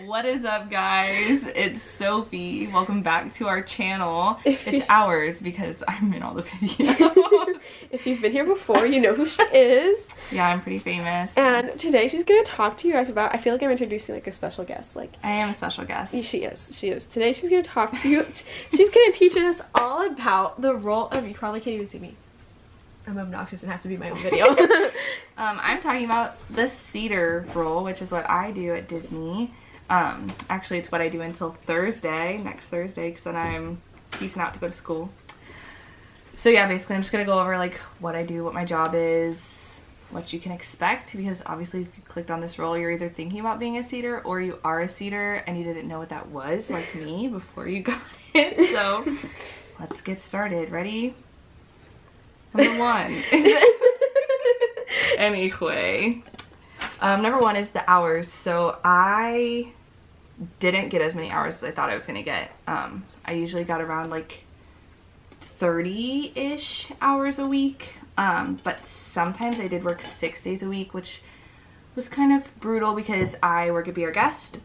What is up, guys? It's Sophie. Welcome back to our channel. It's ours because I'm in all the videos. If you've been here before, you know who she is. Yeah, I'm pretty famous. And today she's gonna talk to you guys about, I feel like I'm introducing like a special guest. Like, I am a special guest. She is. Today she's gonna talk to you. She's gonna teach us all about the role of, you probably can't even see me. I'm obnoxious and have to be my own video. I'm talking about the Cedar role, which is what I do at Disney. Actually, it's what I do until Thursday, next Thursday, because then I'm peacing out to go to school. So yeah, basically I'm just going to go over like what I do, what my job is, what you can expect, because obviously if you clicked on this role, you're either thinking about being a Cedar or you are a Cedar and you didn't know what that was, like me, before you got it. So let's get started. Ready? Number one. Anyway. Number one is the hours. So I didn't get as many hours as I thought I was going to get. I usually got around like 30-ish hours a week. But sometimes I did work 6 days a week, which was kind of brutal because I work at Be Our Guest,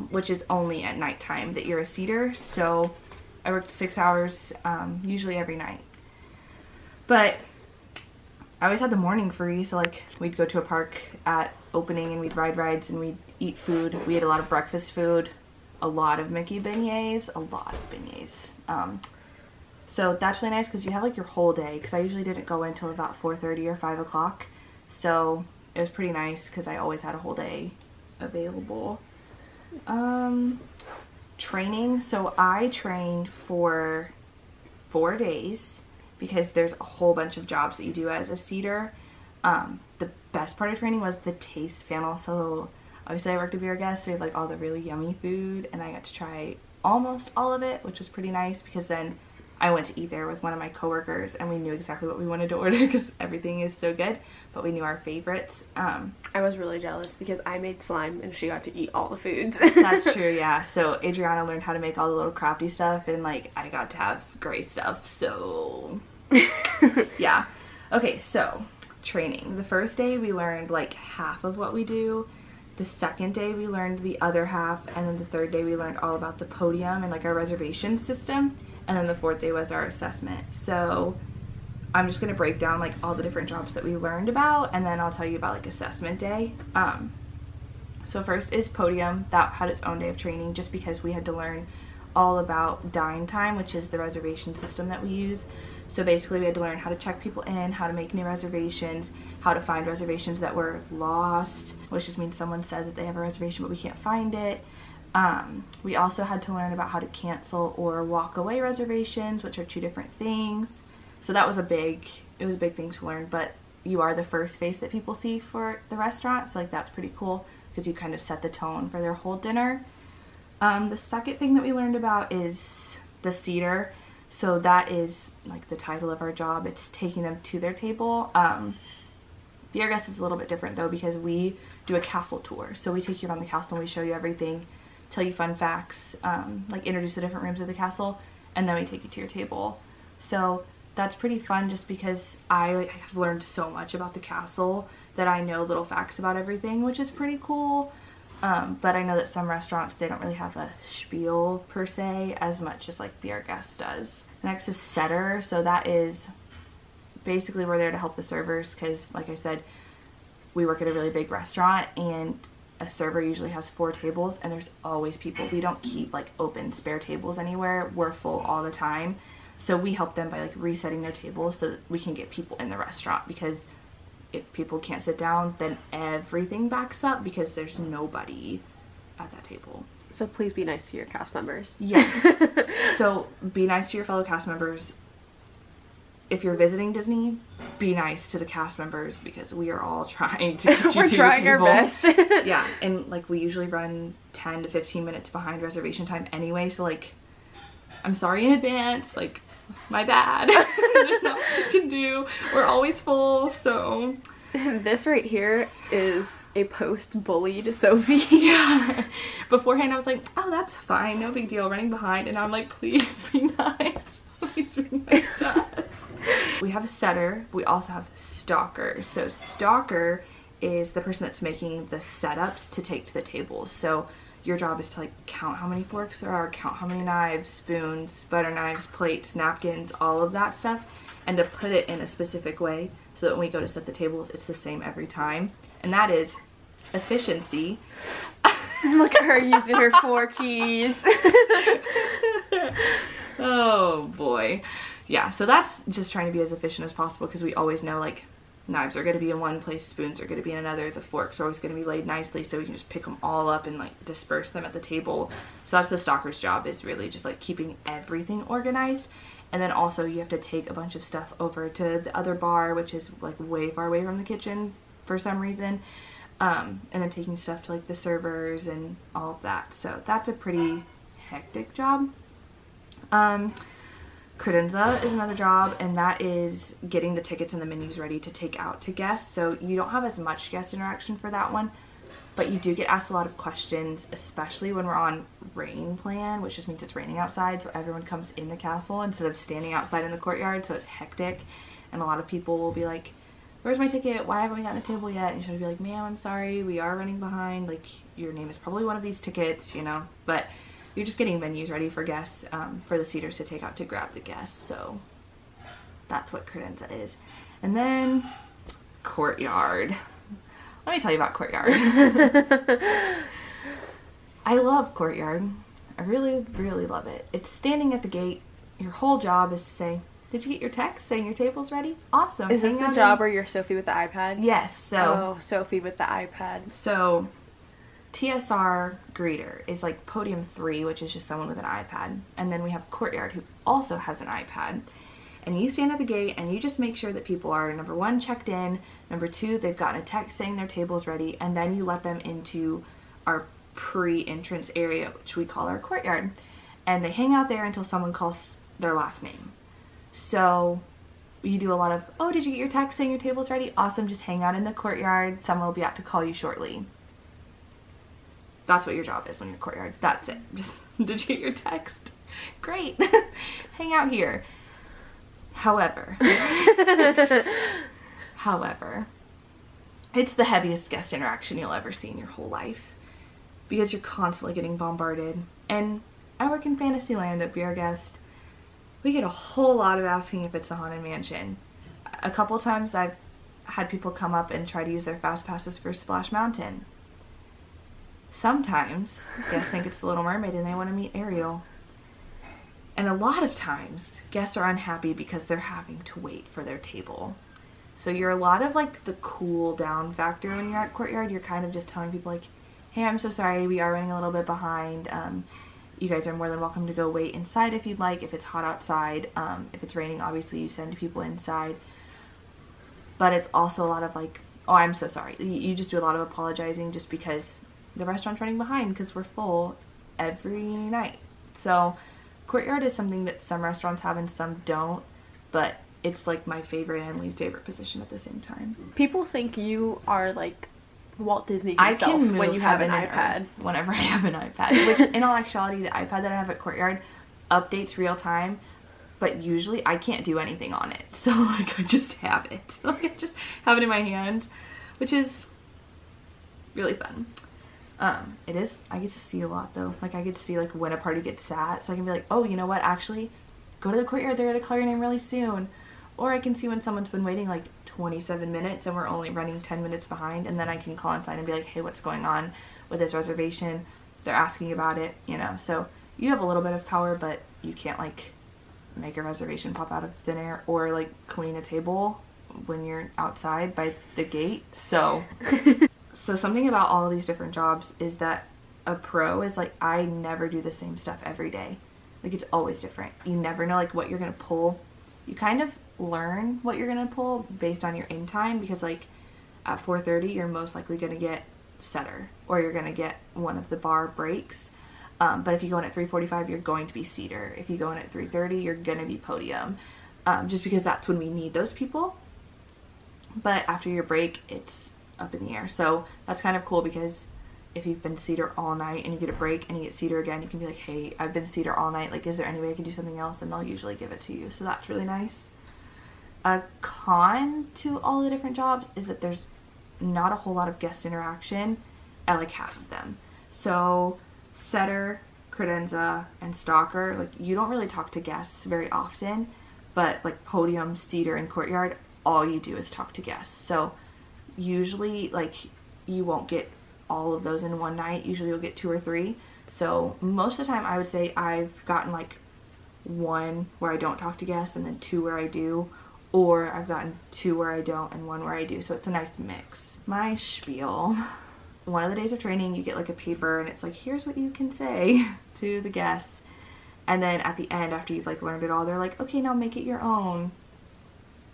which is only at nighttime that you're a Cedar. So I worked 6 hours usually every night. But I always had the morning free, so like we'd go to a park at opening and we'd ride rides and we'd eat food. We ate a lot of breakfast food, a lot of Mickey beignets, so that's really nice because you have like your whole day, because I usually didn't go until about 4:30 or 5 o'clock, so it was pretty nice because I always had a whole day available. Training, so I trained for 4 days because there's a whole bunch of jobs that you do as a Cedar. The best part of training was the taste panel. So obviously I worked at Be Our Guest, so we had like all the really yummy food, and I got to try almost all of it, which was pretty nice because then I went to eat there with one of my coworkers and we knew exactly what we wanted to order because everything is so good, but we knew our favorites. I was really jealous because I made slime and she got to eat all the foods. That's true, yeah. So Adriana learned how to make all the little crafty stuff, and like I got to have gray stuff, so yeah. Okay, so training. The first day we learned like half of what we do. The second day we learned the other half, and then the third day we learned all about the podium and like our reservation system, and then the fourth day was our assessment. So I'm just gonna break down like all the different jobs that we learned about, and then I'll tell you about like assessment day. So first is podium. That had its own day of training just because we had to learn all about dine time, which is the reservation system that we use. So basically we had to learn how to check people in, how to make new reservations, how to find reservations that were lost, which just means someone says that they have a reservation but we can't find it. We also had to learn about how to cancel or walk away reservations, which are two different things. So that was a big thing to learn, but you are the first face that people see for the restaurant, so like that's pretty cool because you kind of set the tone for their whole dinner. The second thing that we learned about is the Cedar. So that is like the title of our job. It's taking them to their table. Be Our Guest is a little bit different though because we do a castle tour. So we take you around the castle and we show you everything, tell you fun facts, like introduce the different rooms of the castle, and then we take you to your table. So that's pretty fun just because I have learned so much about the castle that I know little facts about everything, which is pretty cool. But I know that some restaurants, they don't really have a spiel per se as much as like Be Our Guest does. Next is setter. So that is basically we're there to help the servers because like I said, we work at a really big restaurant and a server usually has 4 tables and there's always people. We don't keep like open spare tables anywhere. We're full all the time. So we help them by like resetting their tables so that we can get people in the restaurant, because if people can't sit down, then everything backs up because there's nobody at that table. So please be nice to your cast members. Yes. So be nice to your fellow cast members. If you're visiting Disney, be nice to the cast members because we are all trying to get you to your table. We're trying our best. Yeah, and like we usually run 10 to 15 minutes behind reservation time anyway, so like I'm sorry in advance, like my bad. There's not much you can do. We're always full, so. This right here is a post-bullied Sophie. Yeah. Beforehand I was like, oh, that's fine, no big deal, running behind, and now I'm like, please be nice. Please be nice to us. We have a setter. We also have stalkers. So stalker is the person that's making the setups to take to the tables. So your job is to like count how many forks there are, count how many knives, spoons, butter knives, plates, napkins, all of that stuff, and to put it in a specific way so that when we go to set the tables, it's the same every time. And that is efficiency. Look at her using her 4 keys. Oh boy. Yeah, so that's just trying to be as efficient as possible, because we always know like knives are going to be in one place, spoons are going to be in another, the forks are always going to be laid nicely, so we can just pick them all up and like disperse them at the table. So that's the stocker's job, is really just like keeping everything organized. And then also you have to take a bunch of stuff over to the other bar, which is like way far away from the kitchen for some reason. And then taking stuff to like the servers and all of that. So that's a pretty hectic job. Credenza is another job, and that is getting the tickets and the menus ready to take out to guests. So you don't have as much guest interaction for that one, but you do get asked a lot of questions, especially when we're on rain plan, which just means it's raining outside, so everyone comes in the castle instead of standing outside in the courtyard, so it's hectic. And a lot of people will be like, where's my ticket? Why haven't we gotten a table yet? And you should be like, ma'am, I'm sorry, we are running behind. Like, your name is probably one of these tickets, you know, but you're just getting menus ready for guests, for the seaters to take out to grab the guests. So that's what credenza is. And then courtyard. Let me tell you about courtyard. I love courtyard. I really, really love it. It's standing at the gate. Your whole job is to say, did you get your text saying your table's ready? Awesome. Is this the job where you're Sophie with the iPad? Yes. So. Oh, Sophie with the iPad. So TSR greeter is like podium 3, which is just someone with an iPad. And then we have courtyard, who also has an iPad. And you stand at the gate and you just make sure that people are, number 1, checked in, number 2, they've gotten a text saying their table's ready, and then you let them into our pre-entrance area, which we call our courtyard. And they hang out there until someone calls their last name. So you do a lot of, oh, did you get your text saying your table's ready? Awesome, just hang out in the courtyard. Someone will be out to call you shortly. That's what your job is when you're courtyard. That's it. Just, did you get your text? Great. Hang out here. However, it's the heaviest guest interaction you'll ever see in your whole life, because you're constantly getting bombarded. And I work in Fantasyland at Be Our Guest. We get a whole lot of asking if it's the Haunted Mansion. A couple times I've had people come up and try to use their fast passes for Splash Mountain. Sometimes guests think it's the Little Mermaid and they want to meet Ariel. And a lot of times guests are unhappy because they're having to wait for their table. So you're a lot of like the cool down factor when you're at courtyard. You're kind of just telling people like, hey, I'm so sorry, we are running a little bit behind. You guys are more than welcome to go wait inside if you'd like, if it's hot outside. If it's raining, obviously you send people inside. But it's also a lot of like, oh, I'm so sorry. You just do a lot of apologizing just because the restaurant's running behind because we're full every night. So courtyard is something that some restaurants have and some don't, but it's like my favorite and least favorite position at the same time. People think you are like Walt Disney himself. I can move when you have an iPad. Whenever I have an iPad, which in all actuality, the iPad that I have at courtyard updates real time, but usually I can't do anything on it. So like I just have it. Like I just have it in my hand, which is really fun. It is, I get to see a lot though. Like I get to see like when a party gets sat, so I can be like, oh, you know what, actually go to the courtyard, they're gonna call your name really soon. Or I can see when someone's been waiting like 27 minutes and we're only running 10 minutes behind, and then I can call inside and be like, hey, what's going on with this reservation? They're asking about it, you know. So you have a little bit of power, but you can't like make a reservation pop out of thin air or like clean a table when you're outside by the gate. So so something about all of these different jobs is that a pro is like, I never do the same stuff every day. Like it's always different. You never know like what you're gonna pull. You kind of learn what you're gonna pull based on your in time, because like at 4:30 you're most likely gonna get setter or you're gonna get one of the bar breaks. But if you go in at 3:45 you're going to be seater. If you go in at 3:30 you're gonna be podium, just because that's when we need those people. But after your break it's up in the air. So that's kind of cool, because if you've been seater all night and you get a break and you get seater again, you can be like, hey, I've been seater all night, like is there any way I can do something else? And they'll usually give it to you. So that's really nice. A con to all the different jobs is that there's not a whole lot of guest interaction at like half of them. So Setter, credenza, and stalker, like you don't really talk to guests very often, but like podium, cedar, and courtyard, all you do is talk to guests. So usually like you won't get all of those in one night. Usually you'll get 2 or 3. So most of the time I would say I've gotten like 1 where I don't talk to guests and then 2 where I do, or I've gotten 2 where I don't and 1 where I do. So it's a nice mix. My spiel. One of the days of training you get like a paper and it's like, here's what you can say to the guests. And then at the end, after you've like learned it all, they're like, okay, now make it your own.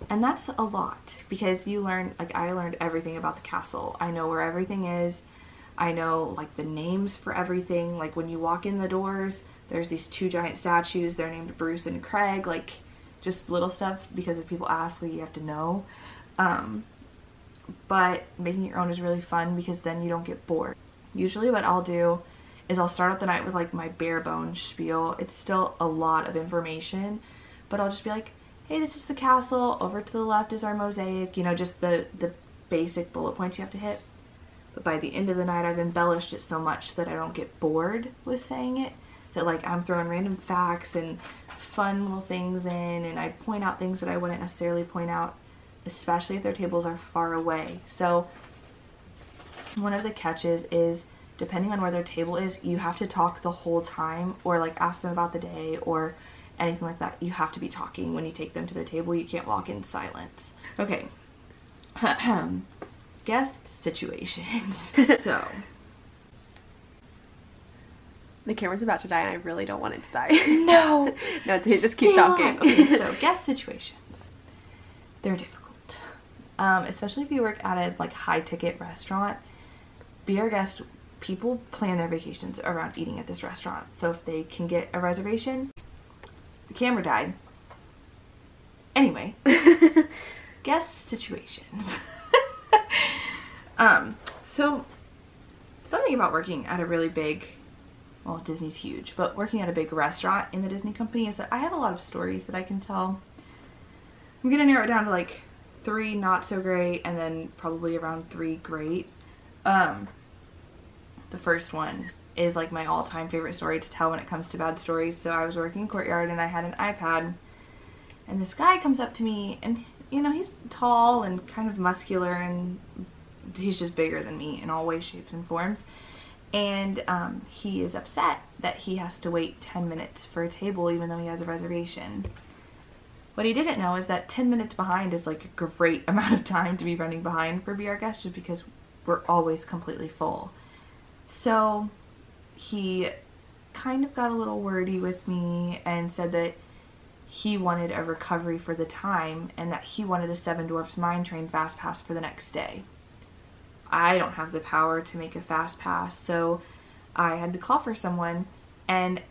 And that's a lot because you learn, like I learned everything about the castle. I know where everything is. I know like the names for everything. Like when you walk in the doors, there's these 2 giant statues. They're named Bruce and Craig, like just little stuff because if people ask, like you have to know. But making your own is really fun because then you don't get bored. Usually what I'll do is I'll start out the night with like my bare bones spiel. It's still a lot of information, but I'll just be like, hey, this is the castle, over to the left is our mosaic, you know, just the basic bullet points you have to hit. But by the end of the night, I've embellished it so much that I don't get bored with saying it. That like I'm throwing random facts and fun little things in, and I point out things that I wouldn't necessarily point out, especially if their tables are far away. So one of the catches is, depending on where their table is, you have to talk the whole time, or like ask them about the day or anything like that. You have to be talking when you take them to their table. You can't walk in silence. Okay. Guest situations. So the camera's about to die and I really don't want it to die. No. No, it's okay. Just keep talking. Okay, so guest situations. They're difficult. Especially if you work at a like high ticket restaurant. Be our guest. People plan their vacations around eating at this restaurant. So if they can get a reservation, the camera died. Anyway, guest situations. So something about working at a really big, well, Disney's huge, but working at a big restaurant in the Disney company is that I have a lot of stories that I can tell. I'm gonna narrow it down to like 3 not so great and then probably around 3 great. The first one is like my all-time favorite story to tell when it comes to bad stories. So I was working courtyard and I had an iPad, and this guy comes up to me, and you know, he's tall and kind of muscular, and he's just bigger than me in all ways, shapes, and forms. And he is upset that he has to wait 10 minutes for a table even though he has a reservation. What he didn't know is that 10 minutes behind is like a great amount of time to be running behind for Be Our Guest, just because we're always completely full. So he kind of got a little wordy with me and said that he wanted a recovery for the time and that he wanted a Seven Dwarfs Mine Train fast pass for the next day. I don't have the power to make a fast pass, so I had to call for someone, and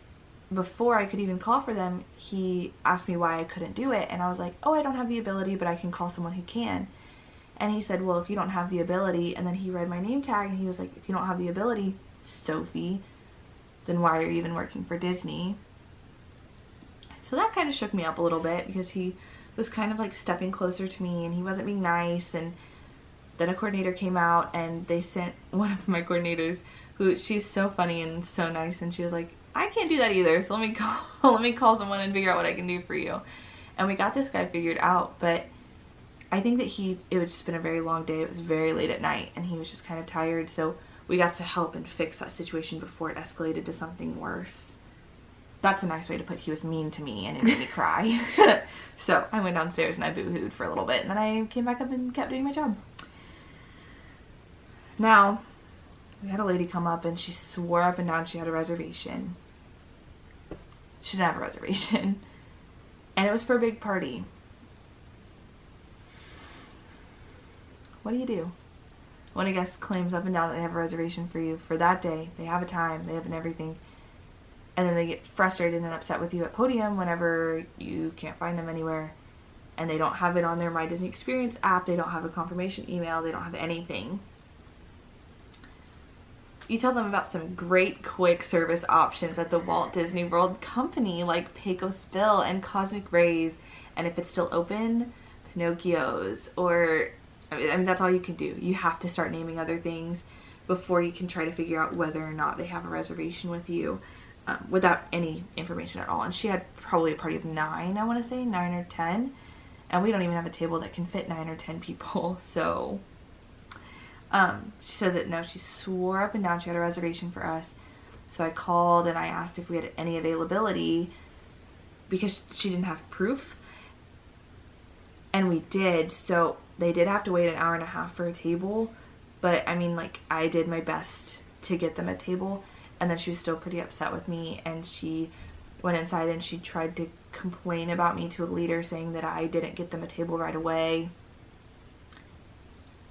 before I could even call for them, he asked me why I couldn't do it, and I was like, oh, I don't have the ability, but I can call someone who can. And he said, well, if you don't have the ability, and then he read my name tag, and he was like, if you don't have the ability, Sophie, then why are you even working for Disney? So that kind of shook me up a little bit, because he was kind of like stepping closer to me, and he wasn't being nice. And then a coordinator came out, and they sent one of my coordinators, who, she's so funny and so nice, and she was like, I can't do that either, so let me call someone and figure out what I can do for you. And we got this guy figured out, but I think that it had just been a very long day. It was very late at night, and he was just kind of tired, so we got to help and fix that situation before it escalated to something worse. That's a nice way to put he was mean to me, and it made me cry. So I went downstairs and I boo-hooed for a little bit, and then I came back up and kept doing my job. Now, we had a lady come up, and she swore up and down she had a reservation. She didn't have a reservation. And it was for a big party. What do? When a guest claims up and down that they have a reservation for you for that day, they have a time, they have an everything, and then they get frustrated and upset with you at podium whenever you can't find them anywhere, and they don't have it on their My Disney Experience app, they don't have a confirmation email, they don't have anything. You tell them about some great quick service options at the Walt Disney World Company, like Pecos Bill and Cosmic Rays, and if it's still open, Pinocchio's, or I mean, that's all you can do. You have to start naming other things. before you can try to figure out whether or not they have a reservation with you, without any information at all. And she had probably a party of 9, I want to say, 9 or 10. And we don't even have a table that can fit 9 or 10 people. So she said that no, she swore up and down she had a reservation for us. So I called and I asked if we had any availability because she didn't have proof. And we did. So they did have to wait an hour and a half for a table. But I mean, like, I did my best to get them a table. And then she was still pretty upset with me. And she went inside and she tried to complain about me to a leader, saying that I didn't get them a table right away.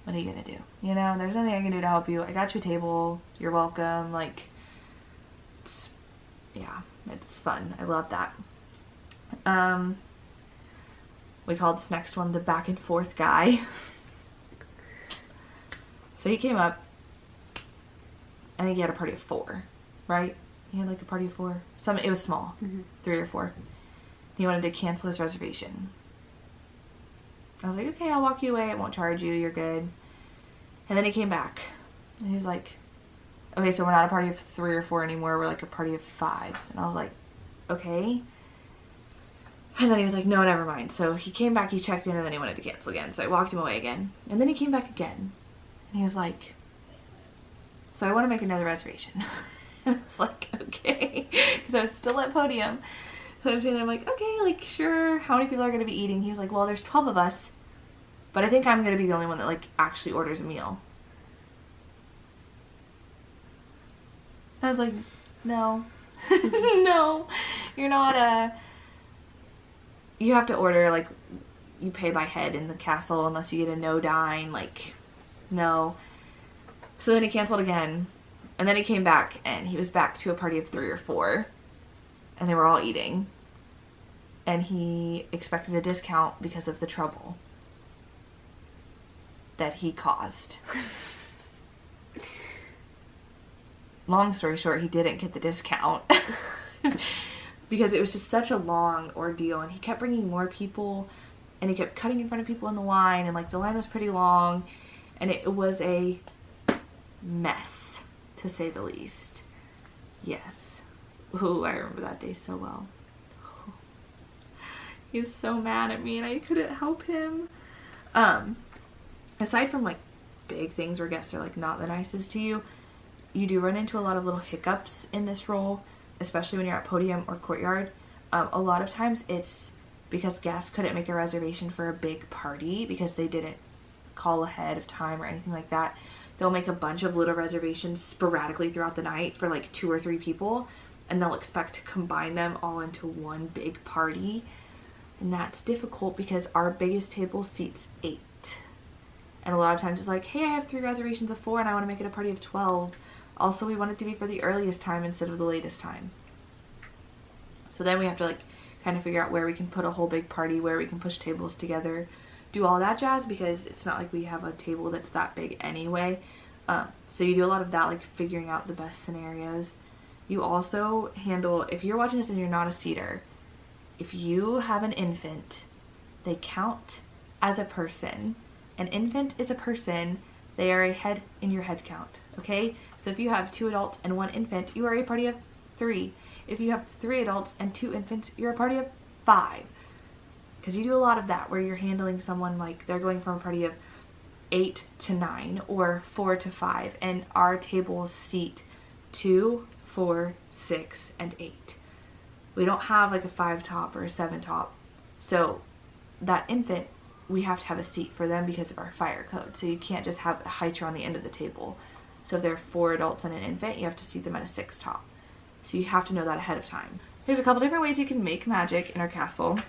What are you gonna do? You know, there's nothing I can do to help you. I got you a table. You're welcome. Like, yeah, it's fun. I love that. We called this next one the back and forth guy. So he came up. I think he had a party of 4, right? He had like a party of 4. It was small, 3 or 4. He wanted to cancel his reservation. I was like, okay, I'll walk you away. I won't charge you. You're good. And then he came back. And he was like, okay, so we're not a party of 3 or 4 anymore. We're like a party of 5. And I was like, okay. And then he was like, no, never mind. So he came back, he checked in, and then he wanted to cancel again. So I walked him away again. And then he came back again. And he was like, so I want to make another reservation. And I was like, okay. Because I was still at podium. So I'm like, okay, like, sure. How many people are going to be eating? He was like, well, there's 12 of us. But I think I'm going to be the only one that, like, actually orders a meal. I was like, no. No. You're not you have to order, like, you pay by head in the castle unless you get a no dine. Like, no. So then he canceled again. And then he came back, and he was back to a party of 3 or 4. And they were all eating. And he expected a discount because of the trouble that he caused. Long story short, he didn't get the discount. Because it was just such a long ordeal. And he kept bringing more people. And he kept cutting in front of people in the line. And, like, the line was pretty long. And it was a mess, to say the least. Yes. Ooh, I remember that day so well. He was so mad at me and I couldn't help him. Aside from, like, big things where guests are, like, not the nicest to you, you do run into a lot of little hiccups in this role, especially when you're at podium or courtyard. A lot of times it's because guests couldn't make a reservation for a big party because they didn't call ahead of time or anything like that. They'll make a bunch of little reservations sporadically throughout the night for like 2 or 3 people, and they'll expect to combine them all into one big party. And that's difficult because our biggest table seats 8. And a lot of times it's like, hey, I have 3 reservations of 4 and I want to make it a party of 12. Also, we want it to be for the earliest time instead of the latest time. So then we have to, like, kind of figure out where we can put a whole big party, where we can push tables together, do all that jazz, because it's not like we have a table that's that big anyway. So you do a lot of that, like figuring out the best scenarios. You also handle, if you're watching this and you're not a seater, if you have an infant, they count as a person. An infant is a person. They are a head in your head count, okay? So if you have 2 adults and 1 infant, you are a party of 3. If you have 3 adults and 2 infants, you're a party of 5. Because you do a lot of that where you're handling someone like they're going from a party of 8 to 9 or 4 to 5. And our tables seat 2, 4, 6, and 8. We don't have like a 5 top or a 7 top. So that infant, we have to have a seat for them because of our fire code. So you can't just have a high chair on the end of the table. So if there are 4 adults and an infant, you have to seat them at a 6 top. So you have to know that ahead of time. There's a couple different ways you can make magic in our castle.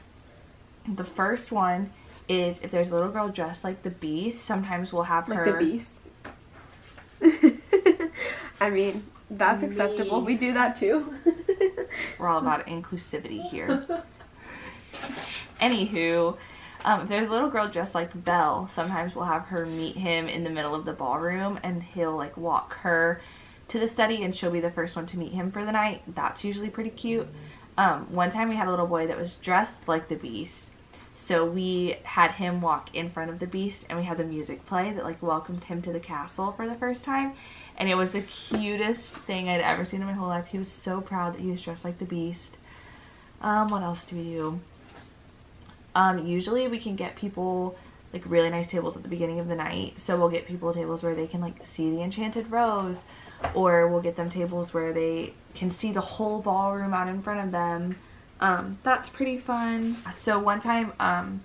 The first one is if there's a little girl dressed like the Beast, sometimes we'll have her... Like the Beast? I mean, that's acceptable. We do that too. We're all about inclusivity here. Anywho, if there's a little girl dressed like Belle, sometimes we'll have her meet him in the middle of the ballroom and he'll like walk her to the study and she'll be the first one to meet him for the night. That's usually pretty cute. One time we had a little boy that was dressed like the Beast. So we had him walk in front of the Beast and we had the music play that like welcomed him to the castle for the first time. And it was the cutest thing I'd ever seen in my whole life. He was so proud that he was dressed like the Beast. What else do we do? Usually we can get people like really nice tables at the beginning of the night. So we'll get people tables where they can like see the Enchanted Rose, or we'll get them tables where they can see the whole ballroom out in front of them. That's pretty fun. So one time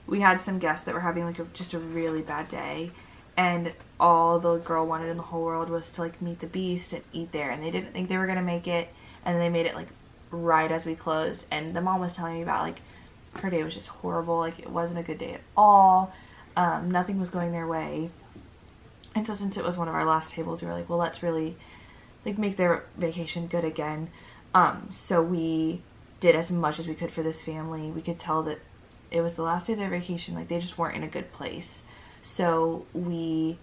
we had some guests that were having like just a really bad day, and all the girl wanted in the whole world was to like meet the Beast and eat there, and they didn't think they were gonna make it, and they made it like right as we closed. And the mom was telling me about like her day was just horrible, like it wasn't a good day at all. Nothing was going their way. And so since it was one of our last tables, we were like, well, let's really like make their vacation good again. So we did as much as we could for this family. We could tell that it was the last day of their vacation, like they just weren't in a good place. So we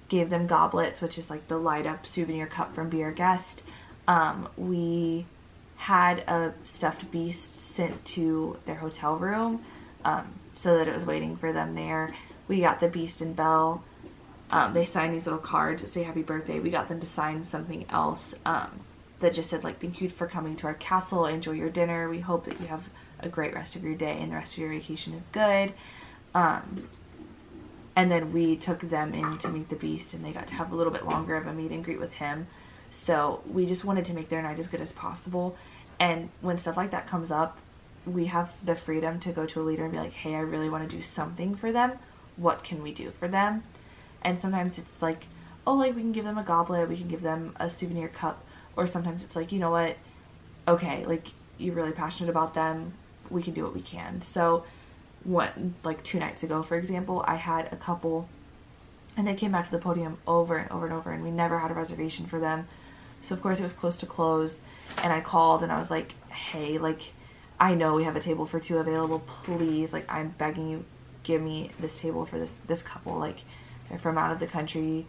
gave them goblets, which is like the light up souvenir cup from Be Our Guest. We had a stuffed beast sent to their hotel room, so that it was waiting for them there. We got the Beast and Belle. They signed these little cards that say happy birthday. We got them to sign something else that just said like, thank you for coming to our castle, enjoy your dinner, we hope that you have a great rest of your day and the rest of your vacation is good. And then we took them in to meet the Beast, and they got to have a little bit longer of a meet and greet with him. So we just wanted to make their night as good as possible. And when stuff like that comes up, we have the freedom to go to a leader and be like, hey, I really want to do something for them. What can we do for them? And sometimes it's like, oh, like we can give them a goblet, we can give them a souvenir cup. Or sometimes it's like, you know what, okay, like you're really passionate about them, we can do what we can. So like 2 nights ago, for example, I had a couple and they came back to the podium over and over and over, and we never had a reservation for them. So of course it was close to close, and I called and I was like, hey, like I know we have a table for 2 available, please, like I'm begging you, give me this table for this couple, like they're from out of the country,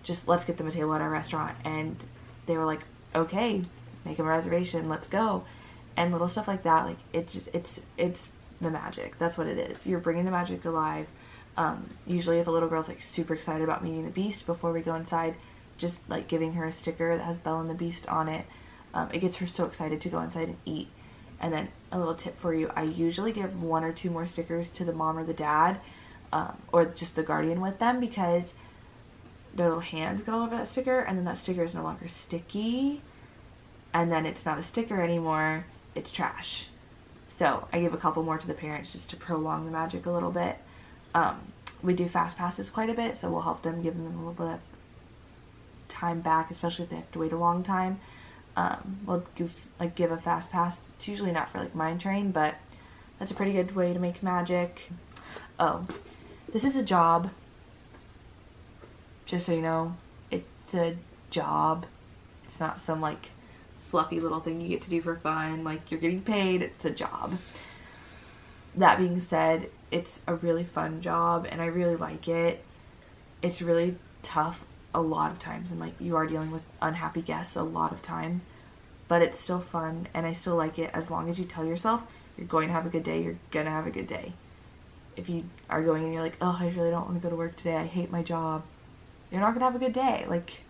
just let's get them a table at our restaurant. And they were like, okay, make them a reservation, let's go. And little stuff like that, like it's the magic. That's what it is. You're bringing the magic alive. Usually if a little girl's like super excited about meeting the Beast, before we go inside, just like giving her a sticker that has Belle and the Beast on it, it gets her so excited to go inside and eat. And then a little tip for you, I usually give 1 or 2 more stickers to the mom or the dad, or just the guardian with them, because their little hands get all over that sticker, and then that sticker is no longer sticky, and then it's not a sticker anymore, it's trash. So I give a couple more to the parents just to prolong the magic a little bit. We do fast passes quite a bit, so we'll help them, give them a little bit of time back, especially if they have to wait a long time. We'll give a fast pass. It's usually not for like Mine Train, but that's a pretty good way to make magic. Oh, this is a job. Just so you know, it's a job. It's not some like fluffy little thing you get to do for fun. Like you're getting paid. It's a job. That being said, it's a really fun job and I really like it. It's really tough a lot of times, and like you are dealing with unhappy guests a lot of times, but it's still fun and I still like it. As long as you tell yourself you're going to have a good day, you're gonna have a good day. If you are going and you're like, oh, I really don't want to go to work today, I hate my job, you're not gonna have a good day. Like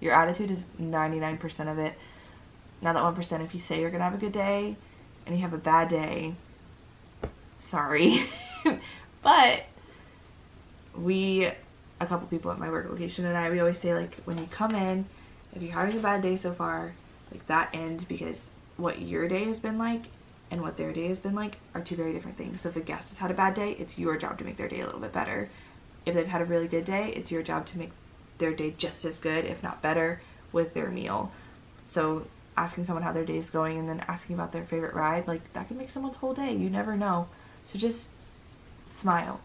your attitude is 99% of it. Now that 1%, if you say you're gonna have a good day and you have a bad day, sorry. But a couple people at my work location and we always say, like, when you come in, if you're having a bad day so far, like that ends, because what your day has been like and what their day has been like are 2 very different things. So if a guest has had a bad day, it's your job to make their day a little bit better. If they've had a really good day, it's your job to make their day just as good, if not better, with their meal. So asking someone how their day is going and then asking about their favorite ride, like that can make someone's whole day. You never know. So just smile.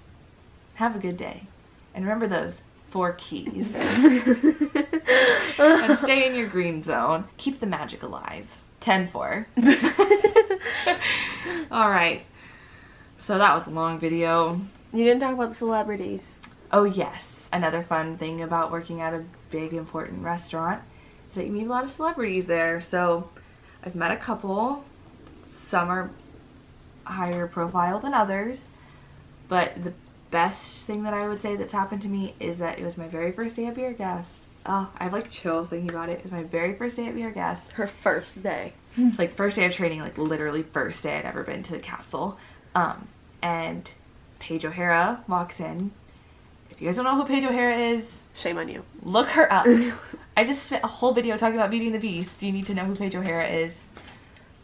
Have a good day. And remember those 4 keys. And stay in your green zone. Keep the magic alive. 10-4. Alright. So that was a long video. You didn't talk about the celebrities. Oh yes. Another fun thing about working at a big important restaurant is that you meet a lot of celebrities there. So I've met a couple. Some are higher profile than others. But the best thing that I would say that's happened to me is that it was my very first day at Be Our Guest. Oh, I have like chills thinking about it. It was my very first day at Be Our Guest. Her first day. Like first day of training, like literally first day I'd ever been to the castle. And Paige O'Hara walks in. If you guys don't know who Paige O'Hara is, Shame on you. look her up. I just spent a whole video talking about Beauty and the Beast. You need to know who Paige O'Hara is.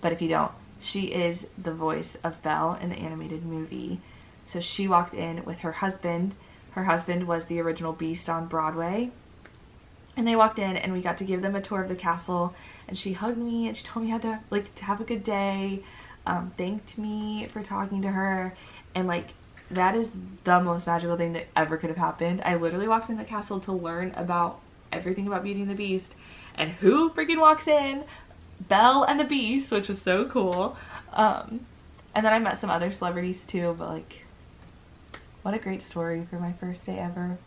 But if you don't, she is the voice of Belle in the animated movie. So she walked in with her husband. Her husband was the original Beast on Broadway. And they walked in and we got to give them a tour of the castle. And she hugged me and she told me how to, like, to have a good day. Thanked me for talking to her. And, like, that is the most magical thing that ever could have happened. I literally walked in the castle to learn about everything about Beauty and the Beast. And who freaking walks in? Belle and the Beast, which was so cool. And then I met some other celebrities too, but like, what a great story for my first day ever.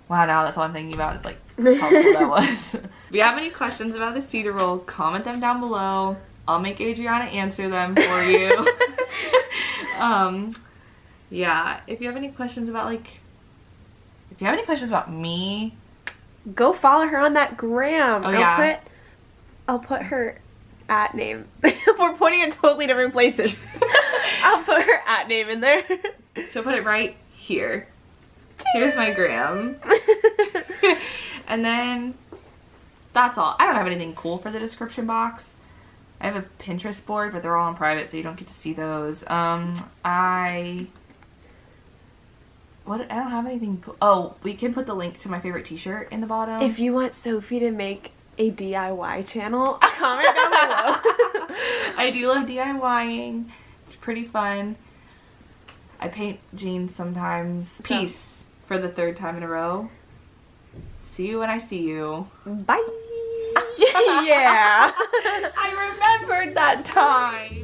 Wow, now that's all I'm thinking about is like how cool that was. If you have any questions about the Cedar Roll, comment them down below. I'll make Adriana answer them for you. Yeah, if you have any questions about like, if you have any questions about me, go follow her on that gram. Oh, yeah. I'll put her @ name. We're pointing in totally different places. I'll put her @ name in there. she'll put it right here. Here's my gram. And then that's all. I don't have anything cool for the description box. I have a Pinterest board, but they're all on private, so you don't get to see those. I don't have anything cool. Oh, we can put the link to my favorite t-shirt in the bottom. If you want Sophie to make a DIY channel, comment down below. I do love DIYing. It's pretty fun. I paint jeans sometimes. Peace for the 3rd time in a row. See you when I see you. Bye. Yeah. I remembered that time.